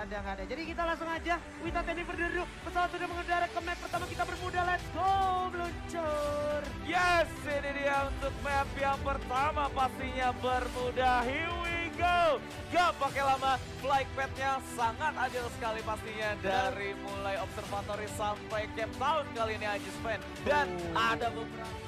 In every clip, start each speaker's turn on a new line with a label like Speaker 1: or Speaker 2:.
Speaker 1: tanda nggak ada. Jadi kita langsung aja, Wita Teddy berdiri, pesawat sudah mengudara ke map pertama kita bermuda, let's go, meluncur.
Speaker 2: Yes, ini dia untuk map yang pertama pastinya bermuda, here we go. Gak pakai lama, flight path-nya sangat adil sekali pastinya dari mulai observatory sampai Cape Town kali ini Aji Sven. Dan ada beberapa...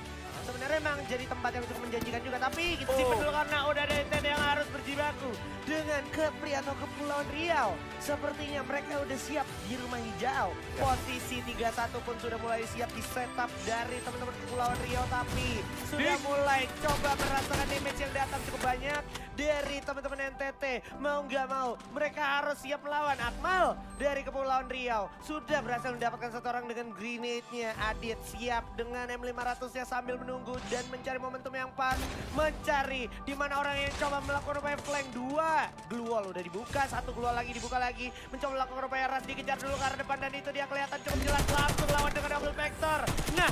Speaker 1: Sebenarnya memang jadi tempat yang cukup menjanjikan juga, tapi kita simpen dulu karena udah ada NTT yang harus berjibaku dengan Kepri atau Kepulauan Riau. Sepertinya mereka udah siap di rumah hijau. Posisi 3-1 pun sudah mulai siap di setup dari teman-teman Kepulauan Riau, tapi sudah mulai coba merasakan damage yang datang cukup banyak dari teman-teman NTT. Mau nggak mau mereka harus siap melawan. Akmal dari Kepulauan Riau sudah berhasil mendapatkan satu orang dengan grenade-nya. Adit siap dengan M500-nya sambil menunggu dan mencari momentum yang pas, mencari di mana orang yang coba melakukan upaya flank. 2 glue wall udah dibuka, 1 glue wall lagi dibuka lagi, mencoba melakukan upaya ras, dikejar dulu ke arah depan dan itu dia kelihatan cukup jelas, langsung lawan dengan double vector. Nah,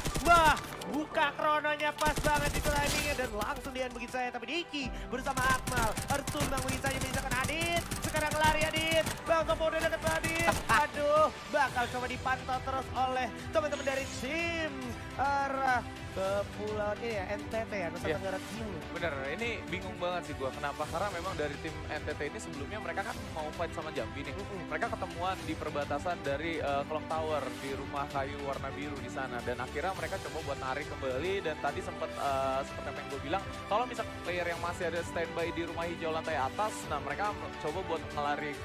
Speaker 1: buka krononya pas banget itu timingnya dan langsung dia begitu saya, tapi Diki bersama Akmal harus tumbang begitu saja, misalkan Adit sekarang lari Adit, Bang Topo udah deket Adit, aduh bakal coba dipantau terus oleh teman-teman dari tim arah Kepulauan ini ya, NTT ya, Nusa Tenggara Timur.
Speaker 2: Bener, ini bingung banget sih gua. Kenapa? Karena memang dari tim NTT ini sebelumnya mereka kan mau fight sama Jambi nih. Mereka ketemuan di perbatasan dari Clock Tower di rumah kayu warna biru di sana. Dan akhirnya mereka coba buat narik kembali. Dan tadi sempat seperti apa yang gue bilang, kalau misal player yang masih ada standby di rumah hijau lantai atas, nah mereka coba buat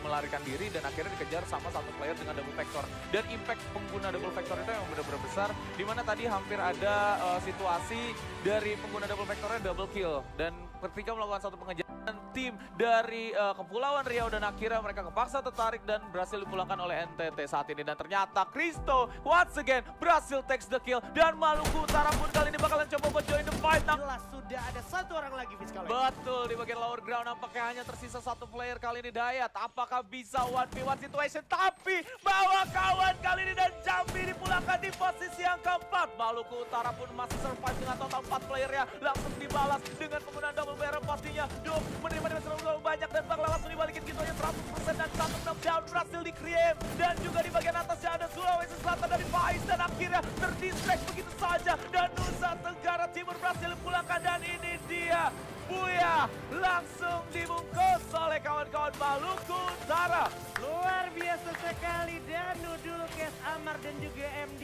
Speaker 2: melarikan diri dan akhirnya dikejar sama satu player dengan double vector. Dan impact pengguna double vector itu yang benar-benar besar. Dimana tadi hampir ada situasi dari pengguna double vectornya double kill, dan ketika melakukan satu pengejaran tim dari Kepulauan Riau dan akhirnya mereka kepaksa tertarik dan berhasil dipulangkan oleh NTT saat ini. Dan ternyata Kristo once again berhasil takes the kill dan Maluku Utara pun kali ini bakalan coba buat join the fight.
Speaker 1: Jelas sudah ada satu orang lagi Fiskal.
Speaker 2: Betul, di bagian lower ground nampaknya hanya tersisa satu player kali ini, Dayat. Apakah bisa 1v1 situation, tapi bawa kawan kali ini dan Jambi dipulangkan di posisi yang keempat. Maluku Utara pun masih survive dengan total 4 player ya, langsung dibalas dengan penggunaan double barrel pastinya. Duh, menerima damage terlalu banyak dan bakal langsung dibalikin gitu aja 100% dan satu knockdown berhasil di-create. Dan juga di bagian atasnya ada Sulawesi Selatan dari Faiz dan akhirnya terdistract begitu saja. Dan Nusa Tenggara Timur berhasil dipulangkan dan ini dia Buya langsung dibungkus oleh kawan-kawan Maluku Utara.
Speaker 1: Luar biasa sekali Danu dulu, Kes Amar dan juga MD.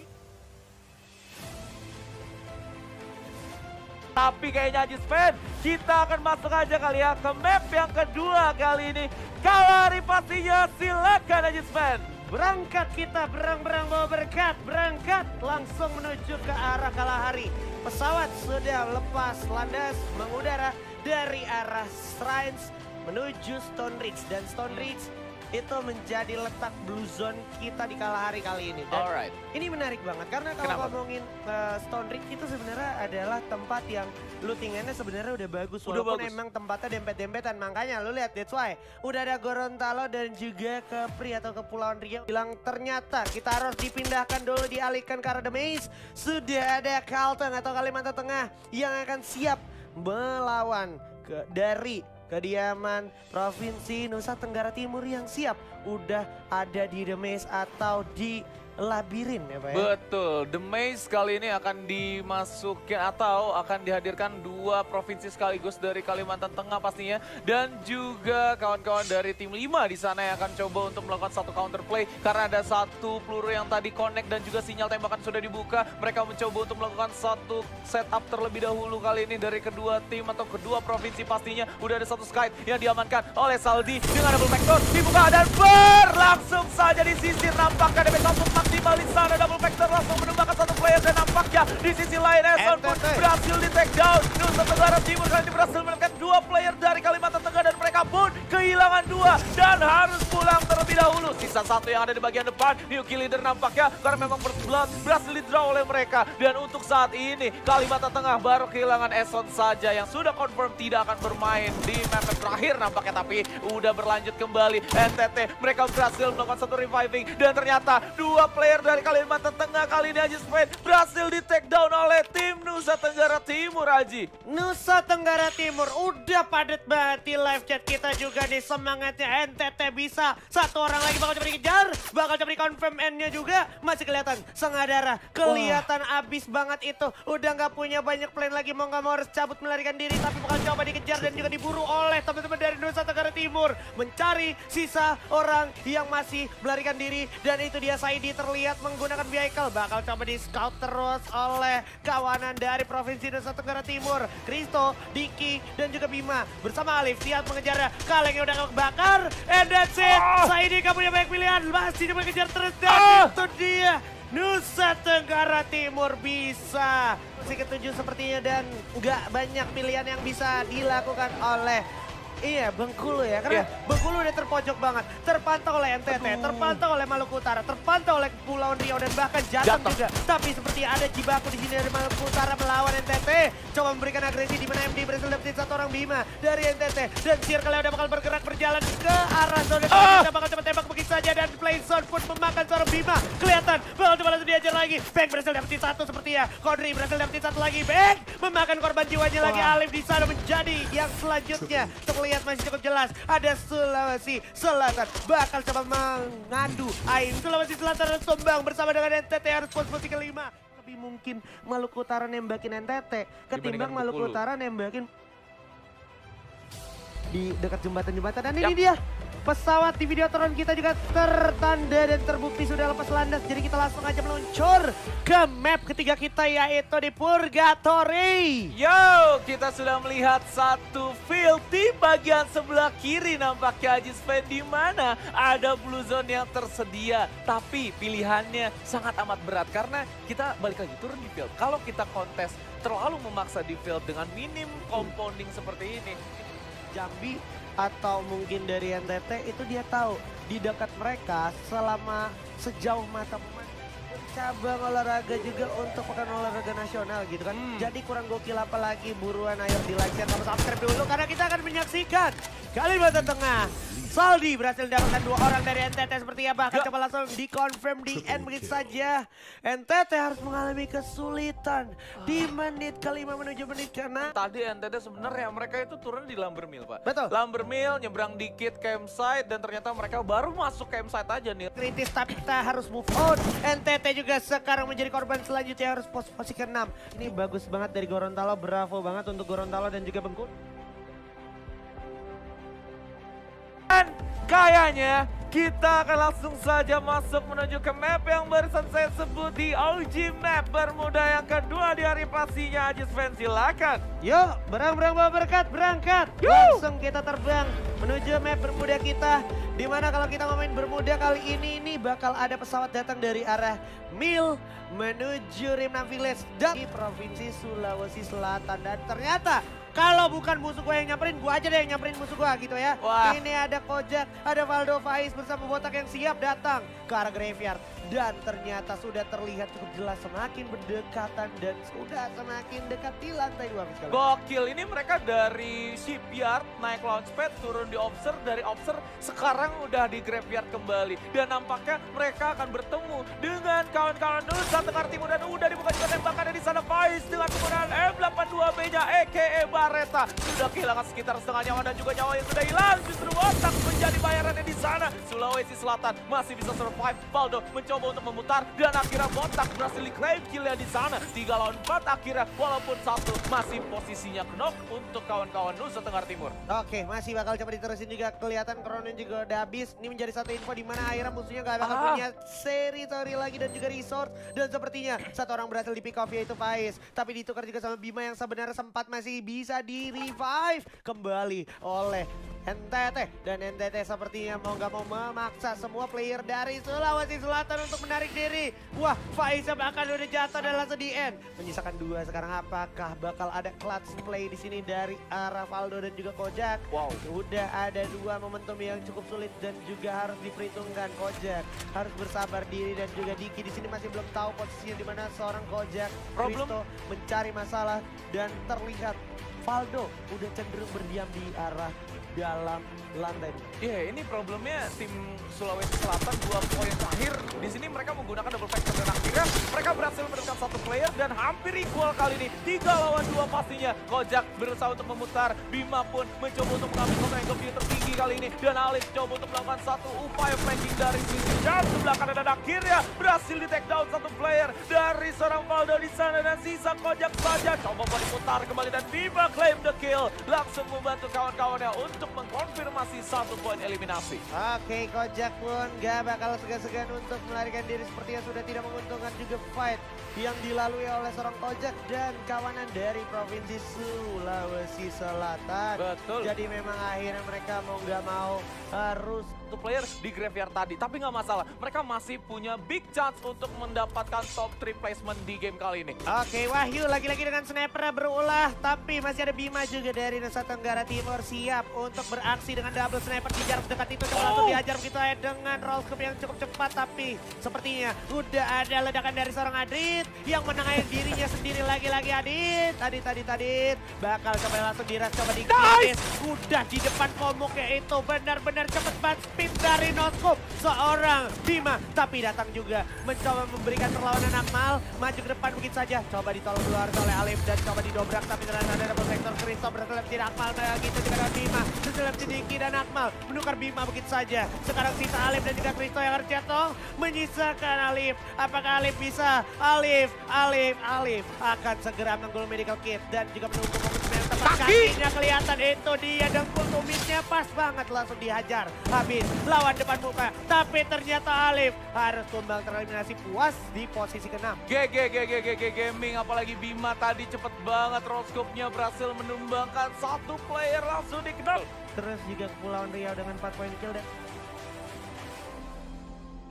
Speaker 2: Tapi kayaknya Aji Sven, kita akan masuk aja kali ya ke map yang kedua kali ini. Kalahari pastinya, silakan Aji Sven.
Speaker 1: Berangkat kita, berang-berang bawa berkat, berangkat langsung menuju ke arah Kalahari. Pesawat sudah lepas landas mengudara dari arah Shrines menuju Stone Ridge, dan Stone Ridge itu menjadi letak blue zone kita di Kalahari kali ini. Dan
Speaker 2: Alright.
Speaker 1: Ini menarik banget karena kalau ngomongin Stone Ridge itu sebenarnya adalah tempat yang lootingannya sebenarnya udah bagus. Walaupun emang tempatnya dempet-dempetan, makanya lu lihat, that's why udah ada Gorontalo dan juga Kepri atau Kepulauan Riau bilang ternyata kita harus dipindahkan dulu, dialihkan ke arah The Maze. Sudah ada Kalteng atau Kalimantan Tengah yang akan siap melawan dari kediaman Provinsi Nusa Tenggara Timur yang siap udah ada di The Maze atau di Labirin ya Pak ya?
Speaker 2: Betul, The Maze kali ini akan dimasukin atau akan dihadirkan 2 provinsi sekaligus dari Kalimantan Tengah pastinya. Dan juga kawan-kawan dari tim 5 di sana yang akan coba untuk melakukan satu counterplay. Karena ada satu peluru yang tadi connect dan juga sinyal tembakan sudah dibuka. Mereka mencoba untuk melakukan satu setup terlebih dahulu kali ini dari kedua tim atau kedua provinsi pastinya. Udah ada satu Sky yang diamankan oleh Saldi dengan double vector dibuka dan langsung saja disisir, nampaknya DP langsung maksimal di sana, double vector langsung menembakkan satu player dan nampaknya di sisi lain Eson pun berhasil di take down. Nusa Tenggara Timur kali ini berhasil menekan 2 player dari Kalimantan Tengah dan mereka pun kehilangan 2 dan harus pulang terlebih dahulu. Sisa 1 yang ada di bagian depan, New Kill Leader nampaknya karena memang first blood berhasil di draw oleh mereka. Dan untuk saat ini Kalimantan Tengah baru kehilangan Eson saja yang sudah confirm tidak akan bermain di map terakhir nampaknya, tapi udah berlanjut kembali. NTT mereka berhasil melakukan satu reviving dan ternyata 2 player dari Kalimantan Tengah kali ini Aji Sven berhasil di take down oleh tim Nusa Tenggara Timur. Aji,
Speaker 1: Nusa Tenggara Timur udah padat banget di live chat kita juga nih, semangatnya NTT bisa satu orang lagi bakal coba dikejar. Bakal coba di-confirm N-nya juga. Masih kelihatan Sengadara. Kelihatan abis banget itu. Udah nggak punya banyak plan lagi. Mau nggak mau harus cabut melarikan diri. Tapi bakal coba dikejar dan juga diburu oleh teman-teman dari Nusa Tenggara Timur. Mencari sisa orang yang masih melarikan diri. Dan itu dia Saidi terlihat menggunakan vehicle. Bakal coba di-scout terus oleh kawanan dari Provinsi Nusa Tenggara Timur. Kristo, Diki, dan juga Bima. Bersama Alif siap mengejar. Kalengnya udah kebakar. And that's it. Saidi gak punya banyak pilihan. Masih coba kejar terus. Dan itu dia. Nusa Tenggara Timur bisa. Masih ketujuh sepertinya dan nggak banyak pilihan yang bisa dilakukan oleh Bengkulu ya. Karena Bengkulu udah terpojok banget. Terpantau oleh NTT, terpantau oleh Maluku Utara, terpantau oleh Kepulauan Riau dan bahkan Jateng juga. Tapi seperti ada jibaku di sini dari Maluku Utara melawan NTT. Coba memberikan agresi di mana MD berhasil dapetin satu orang Bima dari NTT. Dan Circle udah bakal bergerak berjalan ke arah zona. Kita bakal coba tembak begitu saja dan Playzone pun memakan seorang Bima. Kelihatan bakal coba langsung diajar lagi. Bang berhasil dapetin satu sepertinya. Kodri berhasil dapetin satu lagi. Bang memakan korban jiwanya lagi. Alif di sana menjadi yang selanjutnya. Terlihat masih cukup jelas. Ada Sulawesi Selatan bakal coba mengadu Ain. Sulawesi Selatan dan Sumbang bersama dengan NTT harus posisi kelima. Lebih mungkin Maluku Utara nembakin NTT ketimbang Maluku Utara nembakin di dekat jembatan-jembatan. Dan ini dia pesawat di Videotron kita juga tertanda dan terbukti sudah lepas landas. Jadi kita langsung aja meluncur ke map ketiga kita yaitu di Purgatory.
Speaker 2: Yo, kita sudah melihat satu field di bagian sebelah kiri nampaknya Ajis Fan di mana ada blue zone yang tersedia. Tapi pilihannya sangat amat berat karena kita balik lagi turun di field. Kalau kita kontes terlalu memaksa di field dengan minim compounding seperti ini.
Speaker 1: Jambi atau mungkin dari NTT itu dia tahu di dekat mereka selama sejauh mata memandang cabang olahraga juga untuk pekan olahraga nasional gitu kan. Jadi kurang gokil apa lagi, buruan ayo di like, share, sama subscribe dulu karena kita akan menyaksikan Kalimantan Tengah. Saldi berhasil mendapatkan 2 orang dari NTT sepertinya, bahkan coba langsung dikonfirm di end begitu saja. NTT harus mengalami kesulitan di menit ke-5 menuju menit ke-6.
Speaker 2: Tadi NTT sebenarnya mereka itu turun di Lambermill, Pak.
Speaker 1: Betul.
Speaker 2: Lambermill nyebrang dikit campsite dan ternyata mereka baru masuk campsite aja nih.
Speaker 1: Kritis tapi kita harus move on. NTT juga sekarang menjadi korban selanjutnya harus posisi ke-6. Ini bagus banget dari Gorontalo, bravo banget untuk Gorontalo dan juga Bengkulu.
Speaker 2: Dan kayaknya kita akan langsung saja masuk menuju ke map yang barusan saya sebut di OG Map Bermuda yang kedua di hari pastinya. Ajis Fan silakan.
Speaker 1: Yuk, berang-berang bawa berkat, berangkat. Langsung kita terbang menuju map Bermuda kita. Dimana kalau kita ngomongin Bermuda kali ini bakal ada pesawat datang dari arah Mil menuju Rimnam Village di Provinsi Sulawesi Selatan. Dan ternyata kalau bukan musuh gue yang nyamperin, gue aja deh yang nyamperin musuh gue gitu ya.
Speaker 2: Wah.
Speaker 1: Ini ada Kojak, ada Valdo Faiz bersama Botak yang siap datang ke arah Graveyard. Dan ternyata sudah terlihat cukup jelas semakin berdekatan dan sudah semakin dekat di lantai 2.
Speaker 2: Gokil, ini mereka dari shipyard naik launchpad turun di observer, dari observer sekarang udah di graveyard kembali. Dan nampaknya mereka akan bertemu dengan kawan-kawan Nusa Tenggara Timur dan udah dibuka juga tembakannya di sana. Faiz dengan penggunaan M82B-nya a.k.a. Bareta sudah kehilangan sekitar setengah nyawa dan juga nyawa yang sudah hilang. Justru Botak menjadi bayarannya di sana. Sulawesi Selatan masih bisa survive. Valdo mencoba untuk memutar dan akhirnya Botak berhasil di-claim killnya di sana. 3 lawan 4 akhirnya walaupun satu masih posisinya knock untuk kawan-kawan Nusa Tenggara Timur.
Speaker 1: Oke, masih bakal coba diterusin juga. Kelihatan Kronon juga udah habis. Ini menjadi satu info di mana akhirnya musuhnya gak bakal punya teritori lagi dan juga resource. Dan sepertinya satu orang berhasil di pick off yaitu Faiz. Tapi ditukar juga sama Bima yang sebenarnya sempat masih bisa di-revive kembali oleh NTT. Dan NTT sepertinya mau gak mau memaksa semua player dari Sulawesi Selatan untuk menarik diri. Wah, Faiz bahkan udah jatuh dan langsung di end. Menyisakan 2 sekarang, apakah bakal ada clutch play di sini dari arah Valdo dan juga Kojak?
Speaker 2: Wow.
Speaker 1: Udah ada 2 momentum yang cukup sulit dan juga harus diperhitungkan. Kojak harus bersabar diri dan juga Diki di sini masih belum tahu posisinya di mana seorang Kojak. Kristo mencari masalah dan terlihat Valdo udah cenderung berdiam di arah dalam lantai.
Speaker 2: Iya, ini problemnya tim Sulawesi Selatan 2 poin terakhir. Di sini mereka menggunakan double factor dan akhirnya mereka berhasil menekan satu player dan hampir equal kali ini. 3 lawan 2 pastinya. Kojak berusaha untuk memutar. Bima pun mencoba untuk mengambil komando view tertinggi. kali ini. Dan Alif coba untuk melakukan satu upaya flanking dari sisi jam sebelah kanan dan akhirnya berhasil di take down satu player dari seorang Valdo di sana dan sisa Kojak saja. Coba diputar kembali dan Bima claim the kill. Langsung membantu kawan-kawannya untuk mengkonfirmasi 1 poin eliminasi.
Speaker 1: Oke, Kojak pun gak bakal segan-segan untuk melarikan diri sepertinya sudah tidak menguntungkan juga fight yang dilalui oleh seorang Kojak dan kawanan dari Provinsi Sulawesi Selatan.
Speaker 2: Betul.
Speaker 1: Jadi memang akhirnya mereka mau gak mau harus
Speaker 2: Satu player di graveyard tadi, tapi nggak masalah. Mereka masih punya big chance untuk mendapatkan top 3 placement di game kali ini.
Speaker 1: Oke, Wahyu lagi-lagi dengan sniper berulah, tapi masih ada Bima juga dari Nusa Tenggara Timur siap untuk beraksi dengan double sniper di jarak dekat itu. Coba langsung dihajar begitu aja dengan roll scope yang cukup cepat, tapi sepertinya udah ada ledakan dari seorang Adit yang menengahin dirinya sendiri lagi-lagi. Adit bakal coba langsung diras, coba di udah di depan komuknya itu benar-benar cepet banget speed dari noscope seorang Bima, tapi datang juga mencoba memberikan perlawanan Akmal, maju ke depan begitu saja, coba ditolong keluar oleh Alif dan coba didobrak, tapi ternyata ada double sektor Kristo berhasil tidak Akmal begitu juga dengan Bima, berhasil Diki dan Akmal menukar Bima begitu saja. Sekarang sisa Alif dan juga Kristo yang harus jatuh, menyisakan Alif. Apakah Alif bisa? Alif akan segera menggul medical kit dan juga menunggu momen yang tepat. Kakinya kelihatan, itu dia dengkul tumisnya pas banget, langsung dihajar. Habis lawan depan muka, tapi ternyata Alif harus tumbang tereliminasi puas di posisi ke-6.
Speaker 2: GG Gaming, apalagi Bima tadi cepet banget rollscope-nya berhasil menumbangkan 1 player langsung dikenal.
Speaker 1: Terus juga Kepulauan Riau dengan 4 poin kill dan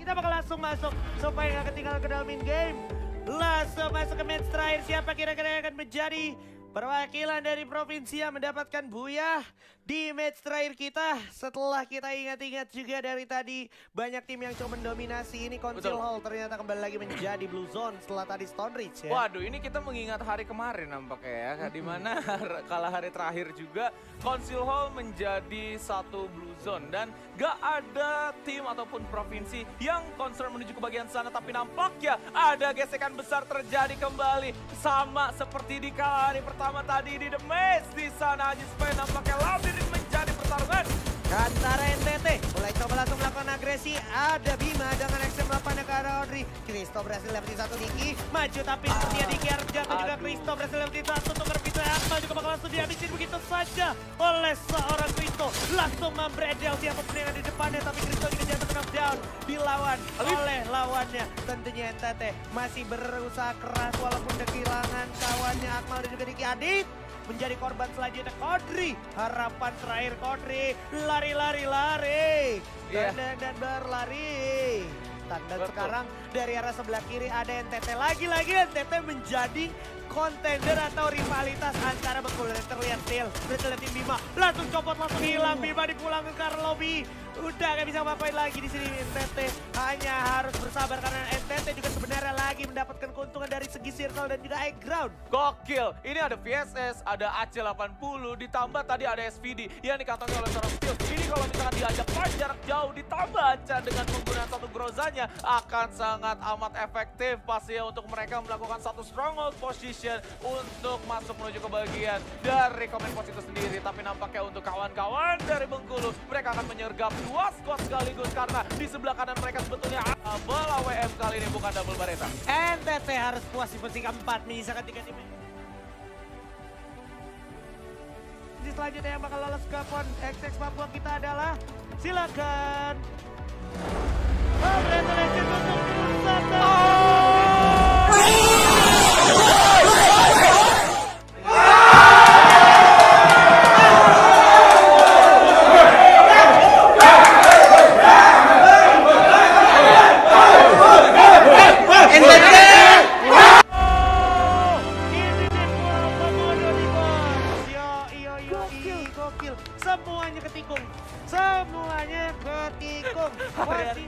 Speaker 1: kita bakal langsung masuk supaya nggak ketinggalan ke dalam in-game. Langsung masuk ke match terakhir, siapa kira-kira yang akan menjadi perwakilan dari provinsi yang mendapatkan buyah di match terakhir kita. Setelah kita ingat-ingat juga dari tadi banyak tim yang coba mendominasi, ini Council Hall ternyata kembali lagi menjadi Blue Zone setelah tadi Stone Ridge ya.
Speaker 2: Waduh, ini kita mengingat hari kemarin nampaknya ya, dimana kala hari terakhir juga Council Hall menjadi 1 Blue Zone dan gak ada tim ataupun provinsi yang concern menuju ke bagian sana, tapi nampaknya ada gesekan besar terjadi kembali sama seperti di kala hari pertama tadi di The Maze. Di sana Haji Spy nampaknya labirin menjadi pertarungan
Speaker 1: Kantara NTT mulai coba langsung melakukan agresi. Ada Bima dengan XM8 ke arah Audrey. Kristo berhasil lewatin 1 Diki, maju tapi sepertinya Diki harus jatuh juga. Kristo berhasil lewatin 1 tukar begitu, Akmal juga bakal langsung dihabisin begitu saja oleh seorang Kristo. Langsung membredel siapapun yang ada di depannya, tapi Kristo juga jatuh knockdown dilawan oleh lawannya. Tentunya NTT masih berusaha keras walaupun kehilangan kawannya Akmal dan juga Diki. Adit menjadi korban selanjutnya Kodri. Harapan terakhir Kodri, lari dan berlari. Dan sekarang dari arah sebelah kiri ada NTT, lagi-lagi NTT menjadi kontender atau rivalitas antara Bengkulu dan terlihat Steel. Berhasil tim Bima, langsung copot, langsung hilang. Bima dipulangkan ke arah lobby. Udah gak bisa ngapain lagi di sini. NTT hanya harus bersabar karena NTT juga sebenarnya lagi mendapatkan keuntungan dari segi circle dan juga high ground.
Speaker 2: Gokil, ini ada VSS, ada AC80, ditambah tadi ada SVD yang dikantongi oleh seorang Steel. Ini kalau misalkan diajak fight jarak jauh, ditambah Aca dengan penggunaan 1 Grozanya akan sangat amat efektif pastinya untuk mereka melakukan 1 stronghold position untuk masuk menuju ke bagian dari comment post itu sendiri. Tapi nampaknya untuk kawan-kawan dari Bengkulu, mereka akan menyergap 2 squad sekaligus karena di sebelah kanan mereka sebetulnya bola WM kali ini bukan double bareta.
Speaker 1: NTT harus puas di posisi keempat, menyisakan 3 tim. Selanjutnya yang bakal lolos ke PON XX Papua kita adalah, silakan. Congratulations untuk Nusantara. Semuanya ketikung. Posisi